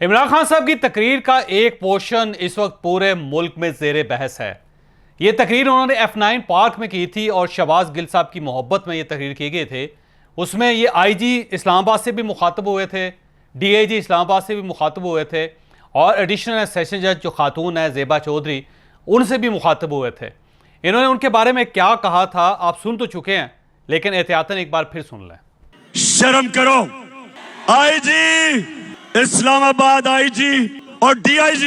इमरान खान साहब की तकरीर का एक पोर्शन इस वक्त पूरे मुल्क में ज़ेरे बहस है। ये तकरीर उन्होंने F9 पार्क में की थी और शहबाज गिल साहब की मोहब्बत में ये तकरीर की गई थे। उसमें ये IG इस्लामाबाद से भी मुखातब हुए थे, DIG इस्लामाबाद से भी मुखातब हुए थे और एडिशनल सेशन जज जो खातून है ज़ेबा चौधरी, उनसे भी मुखातब हुए थे। इन्होंने उनके बारे में क्या कहा था आप सुन तो चुके हैं, लेकिन एहतियातन एक बार फिर सुन लें। शर्म करो। IG इस्लामाबाद, IG और DIG,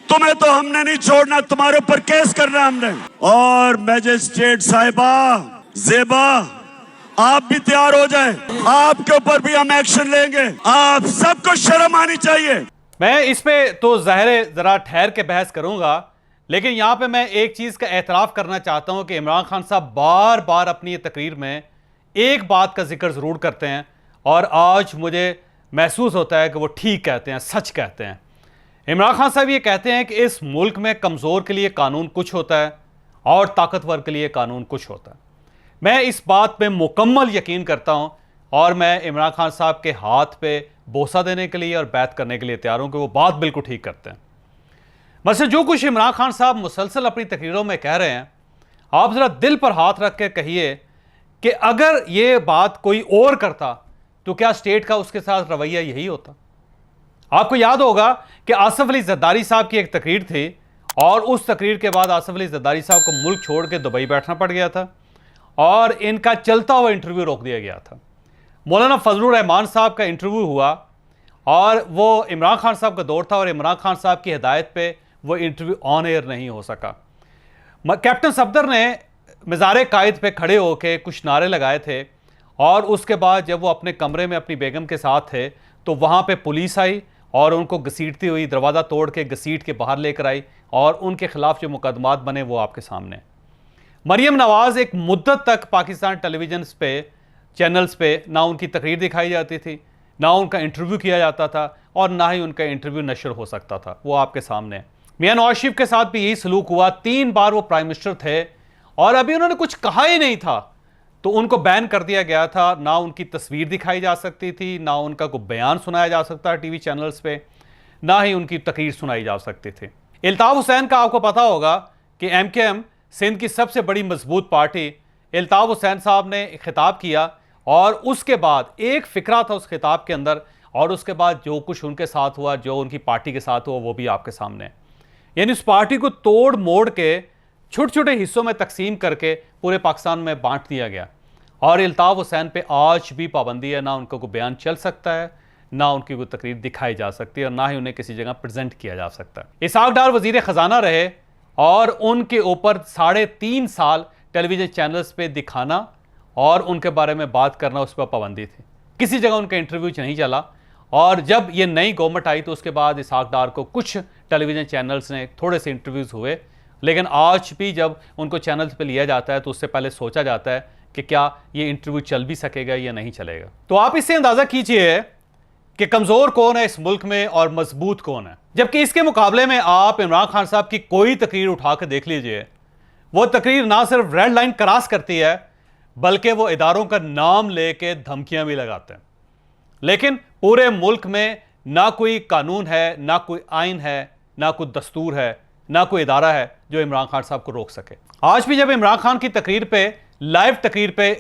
तुम्हें तो हमने नहीं छोड़ना, तुम्हारे ऊपर केस करना हमने। और मैजिस्ट्रेट साहिबा ज़ेबा, आप भी तैयार हो जाएं, आपके ऊपर भी हम एक्शन लेंगे। आप सबको शर्म आनी चाहिए। मैं इस पे तो ज़ाहिर ज़रा ठहर के बहस करूंगा, लेकिन यहाँ पे मैं एक चीज़ का एतराफ़ करना चाहता हूँ कि इमरान खान साहब बार बार अपनी ये तकरीर में एक बात का जिक्र ज़रूर करते हैं और आज मुझे महसूस होता है कि वो ठीक कहते हैं, सच कहते हैं। इमरान खान साहब ये कहते हैं कि इस मुल्क में कमज़ोर के लिए कानून कुछ होता है और ताकतवर के लिए कानून कुछ होता है। मैं इस बात पे मुकम्मल यकीन करता हूँ और मैं इमरान खान साहब के हाथ पे बोसा देने के लिए और बैत करने के लिए तैयार हूँ कि वो बात बिल्कुल ठीक करते हैं। वैसे जो कुछ इमरान खान साहब मुसलसल अपनी तकरीरों में कह रहे हैं, आप ज़रा दिल पर हाथ रख के कहिए कि अगर ये बात कोई और करता तो क्या स्टेट का उसके साथ रवैया यही होता। आपको याद होगा कि आसिफ अली जरदारी साहब की एक तकरीर थी और उस तकरीर के बाद आसिफ अली जरदारी साहब को मुल्क छोड़ के दुबई बैठना पड़ गया था और इनका चलता हुआ इंटरव्यू रोक दिया गया था। मौलाना फजलुर रहमान साहब का इंटरव्यू हुआ और वो इमरान खान साहब का दौर था और इमरान खान साहब की हिदायत पे वो इंटरव्यू ऑन एयर नहीं हो सका। कैप्टन सफदर ने मज़ार कायद पे खड़े होकर कुछ नारे लगाए थे और उसके बाद जब वो अपने कमरे में अपनी बेगम के साथ थे तो वहाँ पे पुलिस आई और उनको घसीटती हुई दरवाज़ा तोड़ के घसीट के बाहर लेकर आई और उनके खिलाफ जो मुकदमात बने वो आपके सामने। मरियम नवाज़ एक मुद्दत तक पाकिस्तान टेलीविजन पे चैनल्स पे ना उनकी तकरीर दिखाई जाती थी, ना उनका इंटरव्यू किया जाता था और ना ही उनका इंटरव्यू नशर हो सकता था। वो आपके सामने। मियां नवाज शरीफ के साथ भी यही सलूक हुआ। 3 बार वो प्राइम मिनिस्टर थे और अभी उन्होंने कुछ कहा ही नहीं था तो उनको बैन कर दिया गया था। ना उनकी तस्वीर दिखाई जा सकती थी, ना उनका कोई बयान सुनाया जा सकता है टीवी चैनल्स पे, ना ही उनकी तकरीर सुनाई जा सकती थी। इल्ताफ हुसैन का आपको पता होगा कि MKM सिंध की सबसे बड़ी मजबूत पार्टी, इल्ताफ हुसैन साहब ने खिताब किया और उसके बाद एक फिक्रा था उस खिताब के अंदर और उसके बाद जो कुछ उनके साथ हुआ, जो उनकी पार्टी के साथ हुआ, वो भी आपके सामने। यानी उस पार्टी को तोड़ मोड़ के छोटे छोटे हिस्सों में तकसीम करके पूरे पाकिस्तान में बांट दिया गया और इल्ताफ हुसैन पे आज भी पाबंदी है। ना उनका कोई बयान चल सकता है, ना उनकी कोई तकरीर दिखाई जा सकती है और ना ही उन्हें किसी जगह प्रेजेंट किया जा सकता है। इसहाक डार वजीर खजाना रहे और उनके ऊपर 3.5 साल टेलीविजन चैनल्स पे दिखाना और उनके बारे में बात करना, उस पर पाबंदी थी। किसी जगह उनका इंटरव्यू नहीं चला और जब ये नई गवर्नमेंट आई तो उसके बाद इसहाक डार को कुछ टेलीविजन चैनल्स ने थोड़े से इंटरव्यूज़ हुए, लेकिन आज भी जब उनको चैनल्स पे लिया जाता है तो उससे पहले सोचा जाता है कि क्या ये इंटरव्यू चल भी सकेगा या नहीं चलेगा। तो आप इससे अंदाज़ा कीजिए कि कमज़ोर कौन है इस मुल्क में और मजबूत कौन है। जबकि इसके मुकाबले में आप इमरान खान साहब की कोई तकरीर उठा कर देख लीजिए, वो तकरीर ना सिर्फ रेड लाइन क्रॉस करती है बल्कि वो इदारों का नाम लेके धमकियां भी लगाते हैं। लेकिन पूरे मुल्क में ना कोई कानून है, ना कोई आइन है, ना कोई दस्तूर है, ना कोई इदारा है जो इमरान खान साहब को रोक सके। आज भी जब इमरान खान की तकरीर पे, लाइव तकरीर पे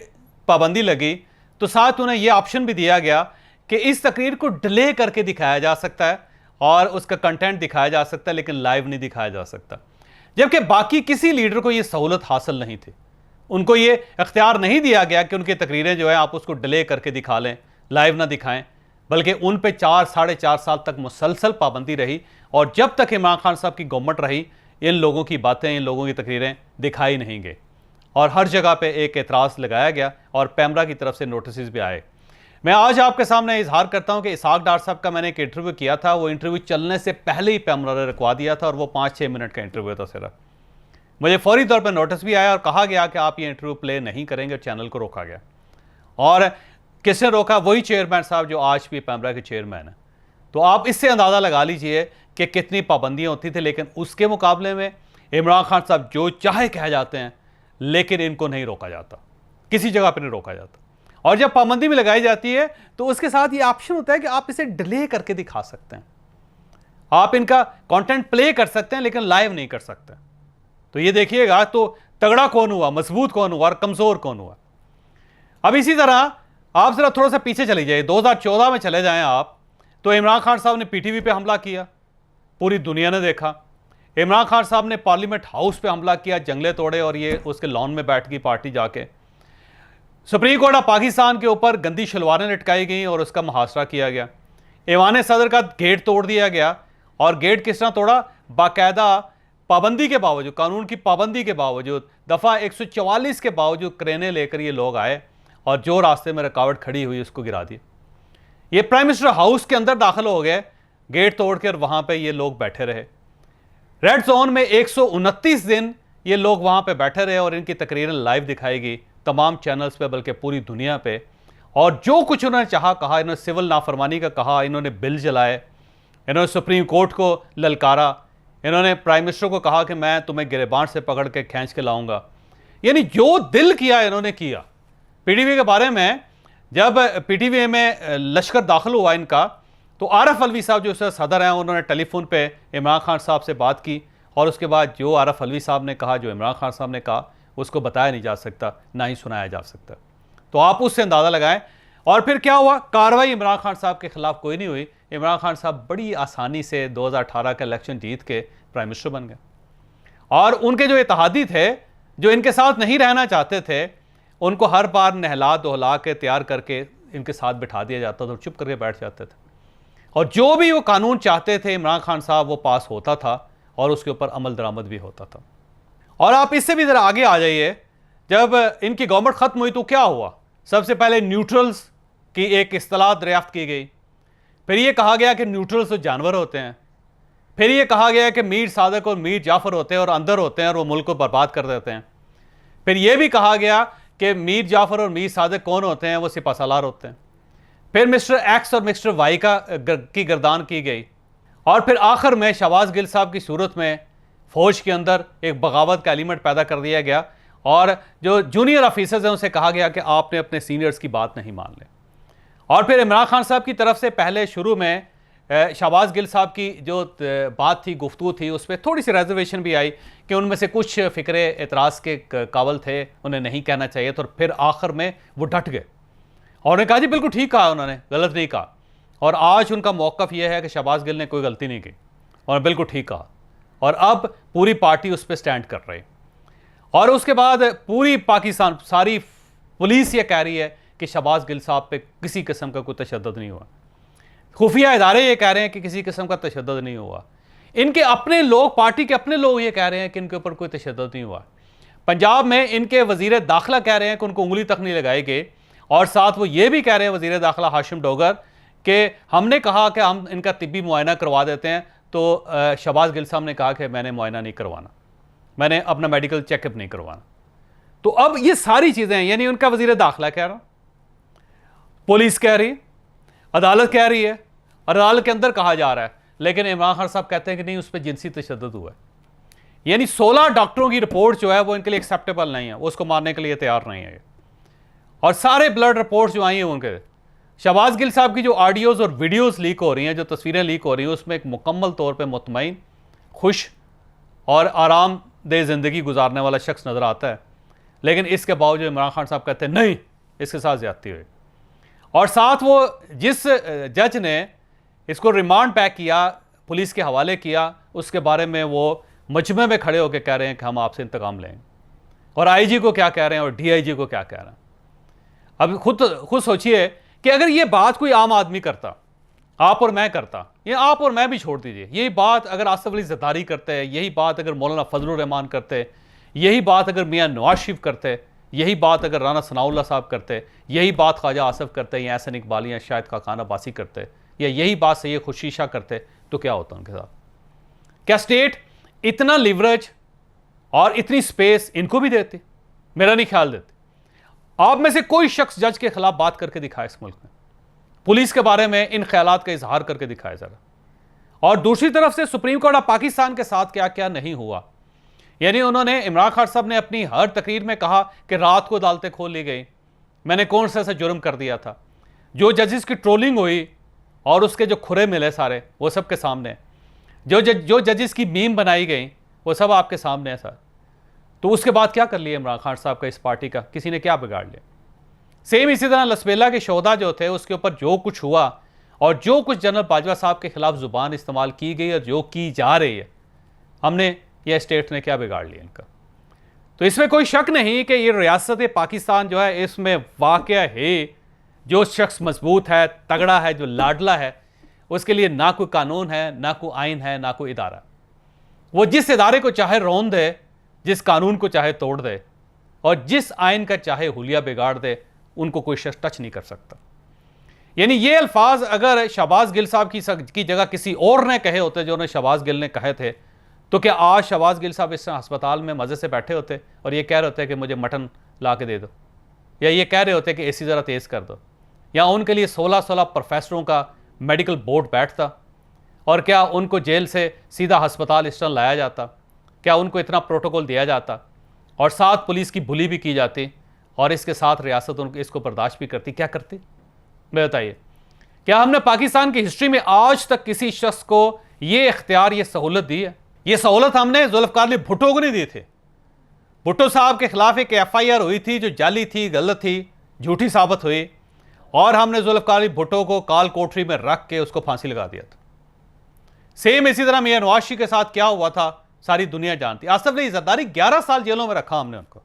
पाबंदी लगी तो साथ उन्हें यह ऑप्शन भी दिया गया कि इस तकरीर को डिले करके दिखाया जा सकता है और उसका कंटेंट दिखाया जा सकता है, लेकिन लाइव नहीं दिखाया जा सकता। जबकि बाकी किसी लीडर को यह सहूलत हासिल नहीं थी। उनको ये इख्तियार नहीं दिया गया कि उनकी तकरीरें जो है आप उसको डिले करके दिखा लें, लाइव ना दिखाएं, बल्कि उन पे 4-4.5 साल तक मुसलसल पाबंदी रही और जब तक इमरान खान साहब की गवर्नमेंट रही इन लोगों की बातें, इन लोगों की तकरीरें दिखाई नहीं गई और हर जगह पे एक एतराज़ लगाया गया और पैमरा की तरफ से नोटिस भी आए। मैं आज आपके सामने इजहार करता हूं कि इसहाक डार साहब का मैंने एक इंटरव्यू किया था। वो इंटरव्यू चलने से पहले ही पैमरा ने रुकवा दिया था और वो 5-6 मिनट का इंटरव्यू था सिर्फ। मुझे फौरी तौर पर नोटिस भी आया और कहा गया कि आप ये इंटरव्यू प्ले नहीं करेंगे, चैनल को रोका गया। और किसने रोका? वही चेयरमैन साहब जो आज भी पैमरा के चेयरमैन हैं। तो आप इससे अंदाज़ा लगा लीजिए कि कितनी पाबंदियां होती थी, लेकिन उसके मुकाबले में इमरान खान साहब जो चाहे कह जाते हैं, लेकिन इनको नहीं रोका जाता, किसी जगह पर नहीं रोका जाता। और जब पाबंदी भी लगाई जाती है तो उसके साथ ये ऑप्शन होता है कि आप इसे डिले करके दिखा सकते हैं। आप इनका कंटेंट प्ले कर सकते हैं लेकिन लाइव नहीं कर सकते। तो ये देखिएगा तो तगड़ा कौन हुआ, मजबूत कौन हुआ और कमजोर कौन हुआ। अब इसी तरह आप जरा थोड़ा सा पीछे चली जाइए, 2014 में चले जाएं आप, तो इमरान खान साहब ने पीटीवी पे हमला किया, पूरी दुनिया ने देखा। इमरान खान साहब ने पार्लियामेंट हाउस पे हमला किया, जंगले तोड़े और ये उसके लॉन में बैठ गई पार्टी जाके। सुप्रीम कोर्ट ऑफ पाकिस्तान के ऊपर गंदी शलवारें लटकाई गई और उसका मुहासरा किया गया। ऐवान सदर का गेट तोड़ दिया गया, और गेट किस तरह तोड़ा, बाकायदा पाबंदी के बावजूद, कानून की पाबंदी के बावजूद, दफ़ा 144 के बावजूद क्रेनें लेकर ये लोग आए और जो रास्ते में रुकावट खड़ी हुई उसको गिरा दिया। ये प्राइम मिनिस्टर हाउस के अंदर दाखिल हो गए गेट तोड़ कर, वहां पे ये लोग बैठे रहे। रेड जोन में 129 दिन ये लोग वहां पे बैठे रहे और इनकी तकरीरें लाइव दिखाई गई तमाम चैनल्स पे, बल्कि पूरी दुनिया पे। और जो कुछ उन्होंने चाहा कहा, इन्होंने सिविल नाफरमानी का कहा, इन्होंने बिल जलाए, इन्होंने सुप्रीम कोर्ट को ललकारा, इन्होंने प्राइम मिनिस्टर को कहा कि मैं तुम्हें गिरेबान से पकड़ के खींच के लाऊंगा। यानी जो दिल किया इन्होंने किया। पीटीवी के बारे में जब पीटीवी में लश्कर दाखिल हुआ इनका, तो आरफ अलवी साहब जो उसका सदर हैं, उन्होंने टेलीफोन पे इमरान खान साहब से बात की और उसके बाद जो आरफ अलवी साहब ने कहा, जो इमरान खान साहब ने कहा, उसको बताया नहीं जा सकता, ना ही सुनाया जा सकता। तो आप उससे अंदाज़ा लगाएं। और फिर क्या हुआ, कार्रवाई इमरान खान साहब के खिलाफ कोई नहीं हुई। इमरान खान साहब बड़ी आसानी से 2018 का इलेक्शन जीत के प्राइम मिनिस्टर बन गए। और उनके जो इत्तेहादी थे, जो इनके साथ नहीं रहना चाहते थे, उनको हर बार नहला दोहला के तैयार करके इनके साथ बिठा दिया जाता था और चुप करके बैठ जाते थे। और जो भी वो कानून चाहते थे इमरान खान साहब, वो पास होता था और उसके ऊपर अमल दरामद भी होता था। और आप इससे भी ज़रा आगे आ जाइए, जब इनकी गवर्नमेंट ख़त्म हुई तो क्या हुआ। सबसे पहले न्यूट्रल्स की एक इस्तिलाह दरियाफ्त की गई, फिर ये कहा गया कि न्यूट्रल्स तो जानवर होते हैं, फिर ये कहा गया कि मीर सादक और मीर जाफ़र होते हैं और अंदर होते हैं और वो मुल्क को बर्बाद कर देते हैं। फिर ये भी कहा गया कि मीर जाफ़र और मीर सादक कौन होते हैं, वो सिपाहसालार होते हैं। फिर मिस्टर एक्स और मिस्टर वाई की गर्दान की गई। और फिर आखिर में शहबाज गिल साहब की सूरत में फौज के अंदर एक बगावत का एलिमेंट पैदा कर दिया गया और जो जूनियर ऑफिसर्स हैं उनसे कहा गया कि आपने अपने सीनियर्स की बात नहीं मान ली। और फिर इमरान खान साहब की तरफ से पहले शुरू में शहबाज गिल साहब की जो बात थी, गुफ्तगू थी, उस पर थोड़ी सी रिजर्वेशन भी आई कि उनमें से कुछ फ़िक्रे एतराज़ के काबिल थे, उन्हें नहीं कहना चाहिए। तो फिर आखिर में वो डट गए और उन्होंने कहा जी बिल्कुल ठीक कहा, उन्होंने गलत नहीं कहा। और आज उनका मौक़िफ़ यह है कि शहबाज गिल ने कोई गलती नहीं की और बिल्कुल ठीक कहा, और अब पूरी पार्टी उस पर स्टैंड कर रही। और उसके बाद पूरी पाकिस्तान, सारी पुलिस ये कह रही है कि शहबाज गिल साहब पे किसी किस्म का कोई तशद्दुद नहीं हुआ। खुफिया इदारे ये कह रहे हैं कि किसी किस्म का तशद्दुद नहीं हुआ। इनके अपने लोग, पार्टी के अपने लोग ये कह रहे हैं कि इनके ऊपर कोई तशद्दुद नहीं हुआ। पंजाब में इनके वज़ीर दाखिला कह रहे हैं कि उनको उंगली तक नहीं लगाई गई, और साथ वो ये भी कह रहे हैं वज़ीर दाखिला हाशिम डोगर कि हमने कहा कि हम इनका तिब्बी मुआयना करवा देते हैं, तो शहबाज गिल साहब ने कहा कि मैंने मुआयना नहीं करवाना, मैंने अपना मेडिकल चेकअप नहीं करवाना। तो अब ये सारी चीज़ें हैं, यानी उनका वज़ीर दाखिला कह रहा, पुलिस कह रही, अदालत कह रही है, अदालत के अंदर कहा जा रहा है, लेकिन इमरान खान साहब कहते हैं कि नहीं, उस पर जिनसी तशद्दुद हुआ है। यानी 16 डॉक्टरों की रिपोर्ट जो है वो इनके लिए एक्सेप्टेबल नहीं है, वो उसको मानने के लिए तैयार नहीं है। और सारे ब्लड रिपोर्ट्स जो आई हैं उनके, शहबाज गिल साहब की जो ऑडियोज़ और वीडियोज़ लीक हो रही हैं, जो तस्वीरें लीक हो रही हैं, उसमें एक मुकम्मल तौर पर मुतमईन, खुश और आरामदेह ज़िंदगी गुजारने वाला शख्स नज़र आता है। लेकिन इसके बावजूद इमरान खान साहब कहते हैं नहीं, इसके साथ ज़्यादती हुई। और साथ वो जिस जज ने इसको रिमांड पैक किया, पुलिस के हवाले किया, उसके बारे में वो मजमे में खड़े होकर कह रहे हैं कि हम आपसे इंतकाम लेंगे। और आईजी को क्या कह रहे हैं और डीआईजी को क्या कह रहे हैं। अब खुद सोचिए कि अगर ये बात कोई आम आदमी करता, आप और मैं करता, या आप और मैं भी छोड़ दीजिए, यही बात अगर आसिफ अली ज़रदारी करते, यही बात अगर मौलाना फजलुर रहमान करते, यही बात अगर मियाँ नवाज शरीफ करते, यही बात अगर राना सनाउल्लाह साहब करते, यही बात ख्वाजा आसिफ करते, या एहसन इकबाल या शायद खान अब्बासी करते, या यही बात सैयद खुर्शीद शाह करते, तो क्या होता उनके साथ। क्या स्टेट इतना लिवरेज और इतनी स्पेस इनको भी देती? मेरा नहीं ख्याल देती। आप में से कोई शख्स जज के खिलाफ बात करके दिखाए इस मुल्क में, पुलिस के बारे में इन ख्यालात का इजहार करके दिखाए जरा। और दूसरी तरफ से सुप्रीम कोर्ट ऑफ पाकिस्तान के साथ क्या क्या नहीं हुआ। यानी उन्होंने, इमरान खान साहब ने अपनी हर तकरीर में कहा कि रात को अदालतें खोल ली गई, मैंने कौन सा ऐसा जुर्म कर दिया था। जो जजेस की ट्रोलिंग हुई और उसके जो खुरे मिले सारे, वो सब के सामने। जो जजेस की मीम बनाई गई वो सब आपके सामने है सर। तो उसके बाद क्या कर लिया इमरान खान साहब का, इस पार्टी का किसी ने क्या बिगाड़ लिया? सेम इसी तरह लसबेला के शोधा जो थे उसके ऊपर जो कुछ हुआ और जो कुछ जनरल बाजवा साहब के खिलाफ जुबान इस्तेमाल की गई और जो की जा रही है, हमने यह स्टेट ने क्या बिगाड़ लिया इनका? तो इसमें कोई शक नहीं कि ये रियासत पाकिस्तान जो है इसमें वाक़या है, जो शख्स मजबूत है, तगड़ा है, जो लाडला है, उसके लिए ना कोई कानून है, ना कोई आइन है, ना कोई इदारा। वो जिस इदारे को चाहे रौंद दे, जिस कानून को चाहे तोड़ दे और जिस आइन का चाहे हुलिया बिगाड़ दे, उनको कोई शख्स टच नहीं कर सकता। यानी ये अल्फाज अगर शहबाज गिल साहब की जगह किसी और ने कहे होते, जो उन्हें शहबाज गिल ने कहे थे, तो क्या आज शहबाज गिल साहब इस अस्पताल में मज़े से बैठे होते और ये कह रहे होते कि मुझे मटन ला के दे दो, या ये कह रहे होते कि एसी ज़रा तेज़ कर दो, या उनके लिए 16-16 प्रोफेसरों का मेडिकल बोर्ड बैठता, और क्या उनको जेल से सीधा अस्पताल इस तरह लाया जाता? क्या उनको इतना प्रोटोकॉल दिया जाता और साथ पुलिस की बुली भी की जाती और इसके साथ रियासत उनको इसको बर्दाश्त भी करती? क्या करती? मैं बताइए, क्या हमने पाकिस्तान की हिस्ट्री में आज तक किसी शख्स को ये इख्तियार, ये सहूलत दी है? ये सहूलत हमने जुल्फ़िकार अली भुट्टो को नहीं दी थी। भुट्टो साहब के खिलाफ एक FIR हुई थी जो जाली थी, गलत थी, झूठी साबित हुई, और हमने जुल्फ़िकार अली भुट्टो को काल कोठरी में रख के उसको फांसी लगा दिया था। सेम इसी तरह मियां नवाज शरीफ के साथ क्या हुआ था सारी दुनिया जानती। आसिफ अली जरदारी 11 साल जेलों में रखा हमने उनको।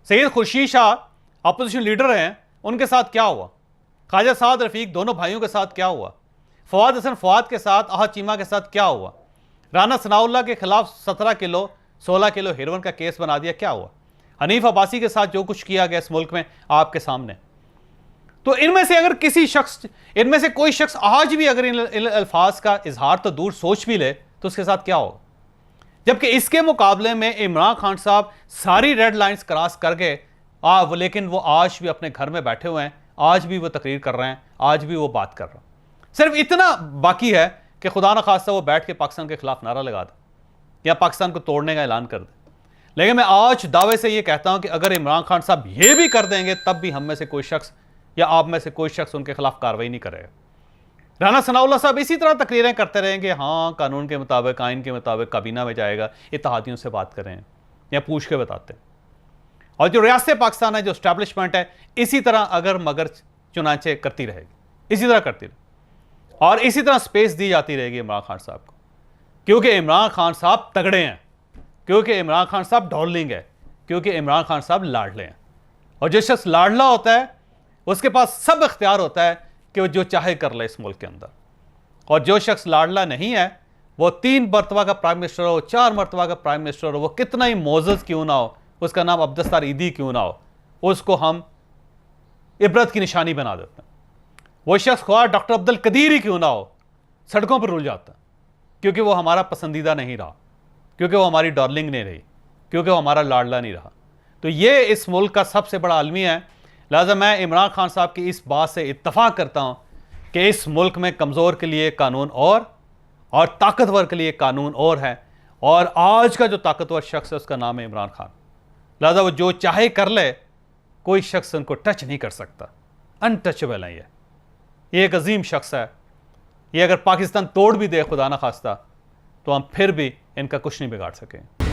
सैयद खुर्शीद शाह अपोजिशन लीडर हैं, उनके साथ क्या हुआ? ख्वाजा साद रफीक दोनों भाइयों के साथ क्या हुआ? फवाद हसन फवाद के साथ, अहद चीमा के साथ क्या हुआ? राना सनाउल्लाह के खिलाफ 17 किलो 16 किलो हेरोइन का केस बना दिया, क्या हुआ? हनीफ अब्बासी के साथ जो कुछ किया गया इस मुल्क में आपके सामने। तो इनमें से अगर किसी शख्स, इनमें से कोई शख्स आज भी अगर इन अल्फाज का इजहार तो दूर सोच भी ले तो उसके साथ क्या होगा? जबकि इसके मुकाबले में इमरान खान साहब सारी रेड लाइंस क्रॉस कर गए, लेकिन वो आज भी अपने घर में बैठे हुए हैं, आज भी वो तकरीर कर रहे हैं, आज भी वो बात कर रहे हैं। सिर्फ इतना बाकी है कि खुदा न खास्ता वो बैठ के पाकिस्तान के खिलाफ नारा लगा दे या पाकिस्तान को तोड़ने का ऐलान कर दे। लेकिन मैं आज दावे से ये कहता हूं कि अगर इमरान खान साहब ये भी कर देंगे तब भी हम में से कोई शख्स या आप में से कोई शख्स उनके खिलाफ कार्रवाई नहीं करेगा। राना सनाउल्लाह साहब इसी तरह तकरीरें करते रहेंगे, हाँ कानून के मुताबिक, आइन के मुताबिक काबीना में जाएगा, इत्तेहादियों से बात करें या पूछ के बताते हैं। और जो रियासत पाकिस्तान है, जो स्टैब्लिशमेंट है, इसी तरह अगर मगर चुनाचे करती रहेगी, इसी तरह करती रहेगी और इसी तरह स्पेस दी जाती रहेगी इमरान खान साहब को, क्योंकि इमरान खान साहब तगड़े हैं, क्योंकि इमरान खान साहब डार्लिंग है, क्योंकि इमरान खान साहब लाडले हैं। और जो शख्स लाडला होता है उसके पास सब इख्तियार होता है कि वो जो चाहे कर ले इस मुल्क के अंदर, और जो शख्स लाडला नहीं है वो 3 मरतबा का प्राइम मिनिस्टर हो, 4 मरतबा का प्राइम मिनिस्टर हो, वो कितना ही मोअज़्ज़ज़ क्यों ना हो, उसका नाम अब्दुस्तार ईदी क्यों ना हो, उसको हम इबरत की निशानी बना देते हैं। वो शख्स ख्वाह डॉक्टर अब्दुल कदीर ही क्यों ना हो, सड़कों पर रुल जाता है, क्योंकि वो हमारा पसंदीदा नहीं रहा, क्योंकि वो हमारी डार्लिंग नहीं रही, क्योंकि वो हमारा लाडला नहीं रहा। तो ये इस मुल्क का सबसे बड़ा अलमिया है। लिहाजा मैं इमरान खान साहब की इस बात से इत्तफाक करता हूँ कि इस मुल्क में कमज़ोर के लिए कानून और ताकतवर के लिए कानून और है, और आज का जो ताकतवर शख्स है उसका नाम है इमरान खान। लिहाजा वो जो चाहे कर ले, कोई शख्स उनको टच नहीं कर सकता, अनटचेबल है ये एक अजीम शख्स है। ये अगर पाकिस्तान तोड़ भी दे खुदा न खास्ता तो हम फिर भी इनका कुछ नहीं बिगाड़ सकें।